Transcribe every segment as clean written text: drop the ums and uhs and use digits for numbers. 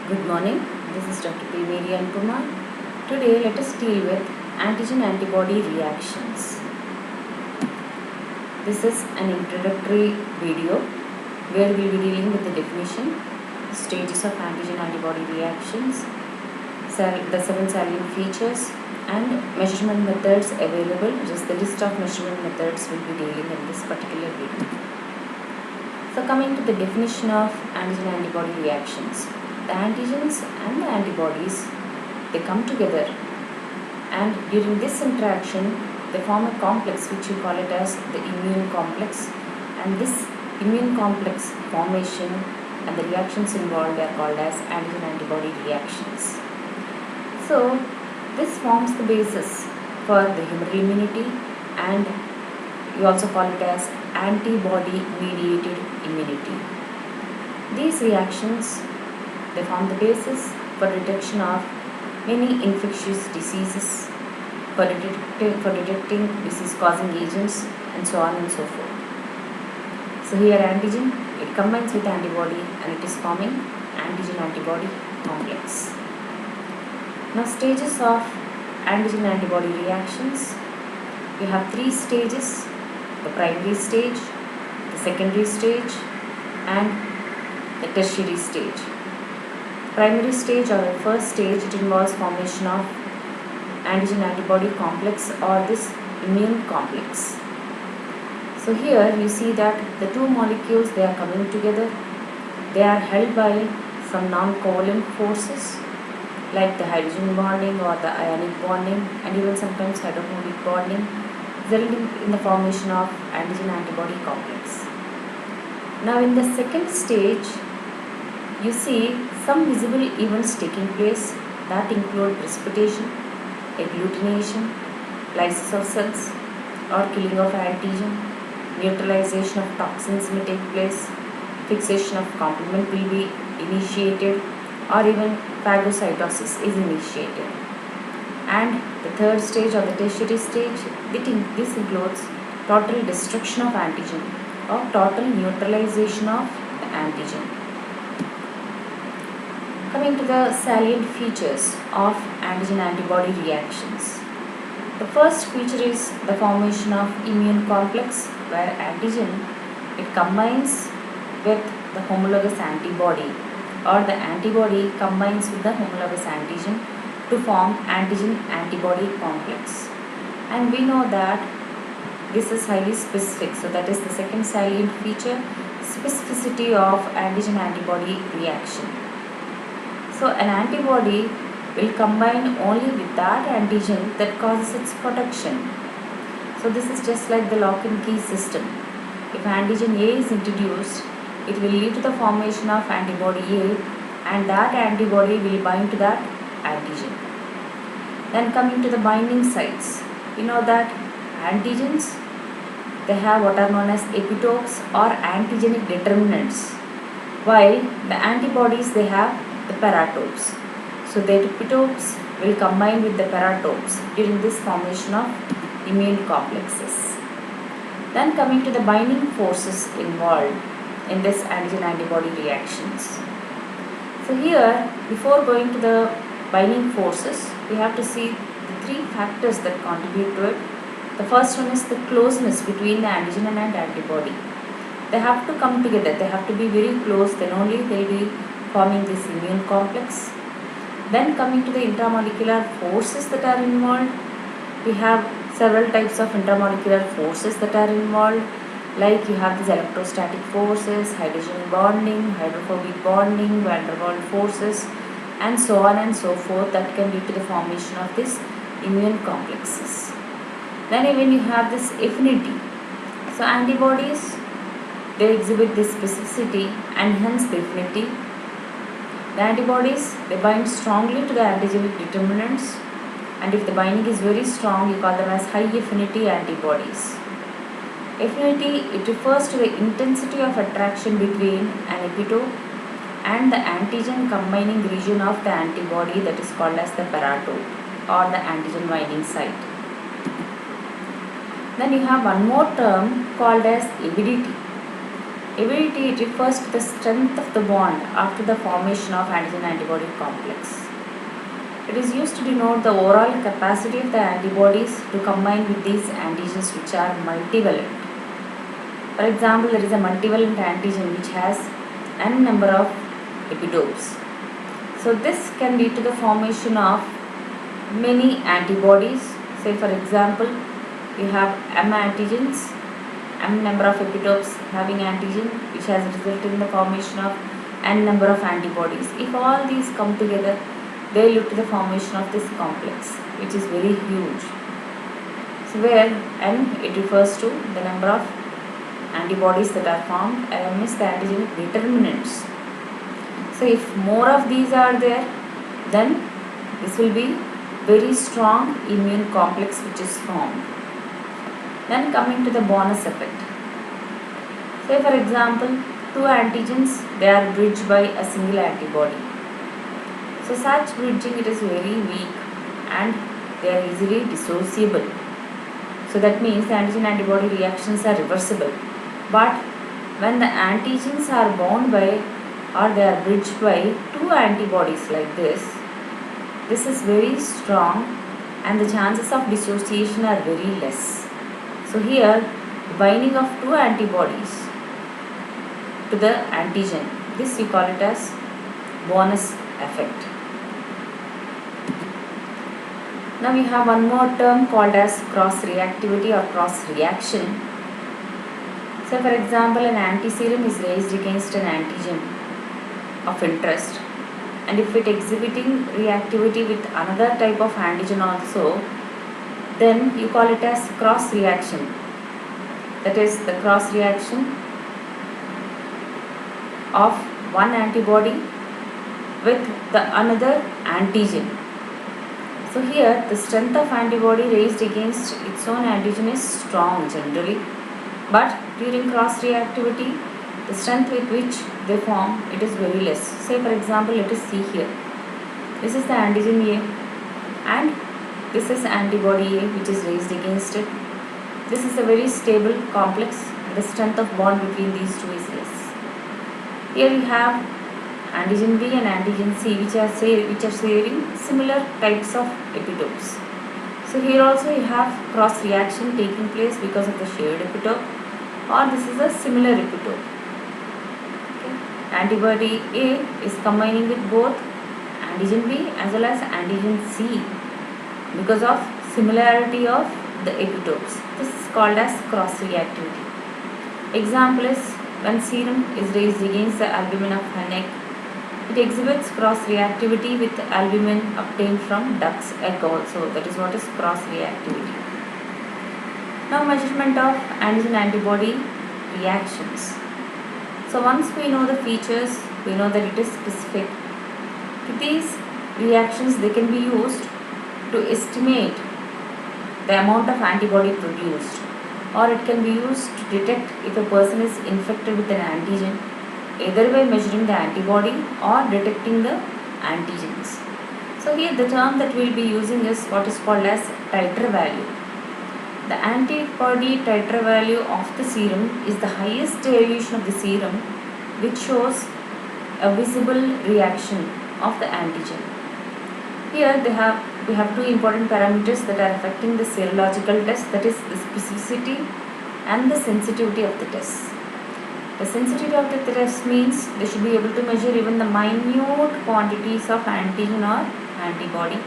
Good morning, this is Dr. P. Marian Kumar. Today let us deal with antigen-antibody reactions. This is an introductory video where we will be dealing with the definition, stages of antigen-antibody reactions, the 7 salient features and measurement methods available. Just the list of measurement methods will be dealing in this particular video. So coming to the definition of antigen-antibody reactions. The antigens and the antibodies, they come together and during this interaction they form a complex which we call it as the immune complex, and this immune complex formation and the reactions involved are called as antigen-antibody reactions. So this forms the basis for the humoral immunity, and we also call it as antibody mediated immunity. These reactions, they form the basis for detection of many infectious diseases, for detecting disease causing agents and so on and so forth. So here antigen, it combines with antibody and it is forming antigen antibody complex. Now stages of antigen antibody reactions, we have 3 stages: the primary stage, the secondary stage and the tertiary stage. Primary stage or the first stage, it involves formation of antigen antibody complex or this immune complex. So here you see that the two molecules, they are coming together. They are held by some non-covalent forces like the hydrogen bonding or the ionic bonding and even sometimes hydrophobic bonding, resulting in the formation of antigen antibody complex. Now in the second stage, you see some visible events taking place that include precipitation, agglutination, lysis of cells or killing of antigen, neutralization of toxins may take place, fixation of complement will be initiated, or even phagocytosis is initiated. And the third stage or the tertiary stage, this includes total destruction of antigen or total neutralization of the antigen. Coming to the salient features of antigen-antibody reactions. The first feature is the formation of immune complex, where antigen, it combines with the homologous antibody, or the antibody combines with the homologous antigen to form antigen-antibody complex. And we know that this is highly specific, so that is the second salient feature, specificity of antigen-antibody reaction. So an antibody will combine only with that antigen that causes its protection. So this is just like the lock and key system. If antigen A is introduced, it will lead to the formation of antibody A, and that antibody will bind to that antigen. Then coming to the binding sites, we know that antigens, they have what are known as epitopes or antigenic determinants, while the antibodies, they have the paratopes. So the epitopes will combine with the paratopes during this formation of immune complexes. Then coming to the binding forces involved in this antigen-antibody reactions. So here, before going to the binding forces, we have to see the 3 factors that contribute to it. The first one is the closeness between the antigen and antibody. They have to come together, they have to be very close, then only they will be forming this immune complex. Then coming to the intramolecular forces that are involved, we have several types of intramolecular forces that are involved, like you have these electrostatic forces, hydrogen bonding, hydrophobic bonding, van der Waals forces, and so on and so forth, that can lead to the formation of this immune complexes. Then even you have this affinity. So antibodies, they exhibit this specificity and hence the affinity. The antibodies, they bind strongly to the antigenic determinants, and if the binding is very strong, you call them as high affinity antibodies. Affinity, it refers to the intensity of attraction between an epitope and the antigen combining region of the antibody, that is called as the paratope or the antigen binding site. Then you have one more term called as avidity. Ability refers to the strength of the bond after the formation of antigen-antibody complex. It is used to denote the overall capacity of the antibodies to combine with these antigens which are multivalent. For example, there is a multivalent antigen which has n number of epitopes. So this can lead to the formation of many antibodies. Say for example, we have m antigens, m number of epitopes having antigen which has resulted in the formation of n number of antibodies. If all these come together, they lead to the formation of this complex which is very huge. So where n, it refers to the number of antibodies that are formed, m is the antigenic determinants. So if more of these are there, then this will be very strong immune complex which is formed. Then coming to the bonus effect. Say for example, two antigens, they are bridged by a single antibody. So such bridging, it is very weak and they are easily dissociable. So that means the antigen-antibody reactions are reversible. But when the antigens are bound by or they are bridged by two antibodies like this is very strong and the chances of dissociation are very less. So here, binding of two antibodies to the antigen, this we call it as bonus effect. Now we have one more term called as cross-reactivity or cross-reaction. So for example, an antiserum is raised against an antigen of interest, and if it exhibiting reactivity with another type of antigen also, then you call it as cross reaction. That is the cross reaction of one antibody with the another antigen. So here the strength of antibody raised against its own antigen is strong generally, but during cross reactivity the strength with which they form, it is very less. Say for example, let us see here. This is the antigen A and this is antibody A which is raised against it. This is a very stable complex. The strength of bond between these two is less. Here we have antigen B and antigen C which are sharing similar types of epitopes. So here also you have cross reaction taking place because of the shared epitope, or this is a similar epitope. Antibody A is combining with both antigen B as well as antigen C because of similarity of the epitopes. This is called as cross-reactivity. Example is when serum is raised against the albumin of hen egg, it exhibits cross-reactivity with albumin obtained from duck's egg also. That is what is cross-reactivity. Now measurement of antigen-antibody reactions. So once we know the features, we know that it is specific. These reactions, they can be used to estimate the amount of antibody produced, or it can be used to detect if a person is infected with an antigen, either by measuring the antibody or detecting the antigens. So here the term that we will be using is what is called as titer value. The antibody titer value of the serum is the highest deviation of the serum which shows a visible reaction of the antigen. Here we have two important parameters that are affecting the serological test, that is the specificity and the sensitivity of the test. The sensitivity of the test means they should be able to measure even the minute quantities of antigen or antibody,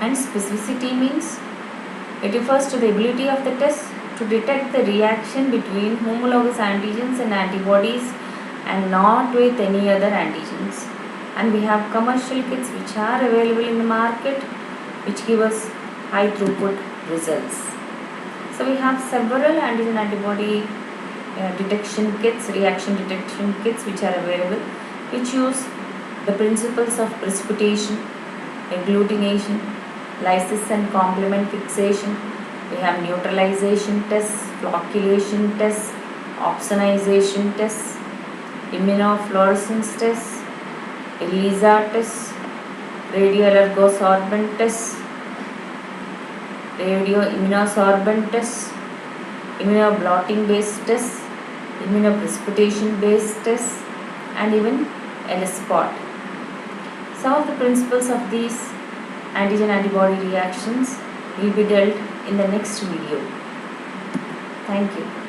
and specificity means it refers to the ability of the test to detect the reaction between homologous antigens and antibodies and not with any other antigens. And we have commercial kits which are available in the market which give us high throughput results. So we have several antigen antibody detection kits, reaction detection kits which are available, which use the principles of precipitation, agglutination, lysis and complement fixation. We have neutralization tests, flocculation tests, opsonization tests, immunofluorescence tests, ELISA tests, radioallergosorbent tests, radioimmunosorbent tests, immunoblotting based tests, immunoprecipitation based tests, and even ELISpot. Some of the principles of these antigen antibody reactions will be dealt in the next video. Thank you.